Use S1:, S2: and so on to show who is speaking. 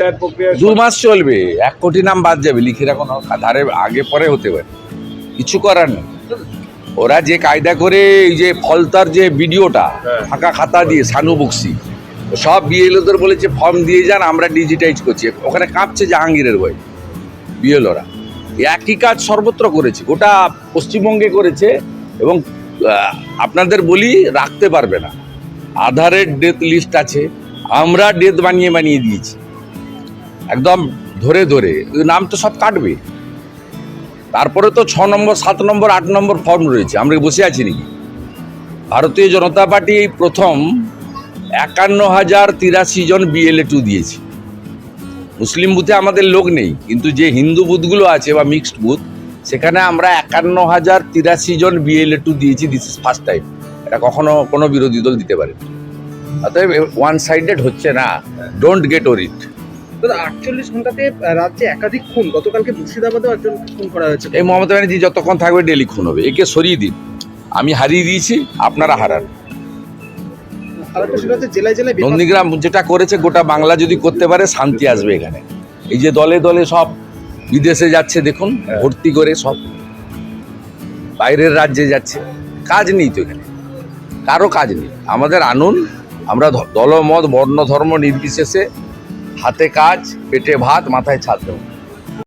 S1: পঞ্চায়েত প্রক্রিয়া
S2: 2 মাস চলবে, 1 কোটি নাম বাদ যাবে, লিখে রাখুন, ধারে আগে পরে হতে পারে, কিছু করার নেই। ওরা যে কায়দা করে এই যে ফলতার যে ভিডিওটা ফাঁকা খাতা দিয়ে সানু বক্সি সব বিএলওদের বলেছে ফর্ম দিয়ে যান, আমরা ডিজিটাইজ করছি। ওখানে কাঁপছে জাহাঙ্গীরের বই বিএলওরা। একই কাজ সর্বত্র করেছে, গোটা পশ্চিমবঙ্গে করেছে। এবং আপনাদের বলি রাখতে পারবে না, আধারের ডেথ লিস্ট আছে, আমরা ডেথ বানিয়ে দিয়েছি একদম ধরে ধরে, নাম তো সব কাটবে। তারপরে তো 6 নম্বর 7 নম্বর 8 নম্বর ফর্ম রয়েছে, আমরা বসে আছি নাকি? ভারতীয় জনতা পার্টি এই প্রথম 51,083 জন BLA2 দিয়েছে। মুসলিম বুথে আমাদের লোক নেই, কিন্তু যে হিন্দু বুথগুলো আছে বা মিক্সড বুথ, সেখানে আমরা 51,083 জন BLA2 দিয়েছি। দিস ইজ ফার্স্ট টাইম, এটা কখনো কোনো বিরোধী দল দিতে পারে। অতএব ওয়ান সাইডেড হচ্ছে না, ডোন্ট গেট ওরিড।
S3: 48 ঘন্টাতে রাজ্যে একাধিক খুন, গতকালকে মুর্শিদাবাদেও একজন খুন করা হয়েছে।
S2: এই মমতা ব্যানার্জি যতক্ষণ থাকবে ডেলি খুন হবে, একে সরিয়ে দিন। আমি হারিয়ে দিয়েছি, আপনারা হারান।
S3: জেলায় জেলায়
S2: নন্দীগ্রাম যেটা করেছে গোটা বাংলা যদি করতে পারে, শান্তি আসবে এখানে। এই যে দলে দলে সব বিদেশে যাচ্ছে, দেখুন ভর্তি করে সব বাইরের রাজ্যে যাচ্ছে, কাজ নেই তো এখানে, কারো কাজ নেই। আমাদের আনুন, আমরা দলমত বর্ণ ধর্ম নির্বিশেষে হাতে কাজ, পেটে ভাত, মাথায় ছাদ দেব।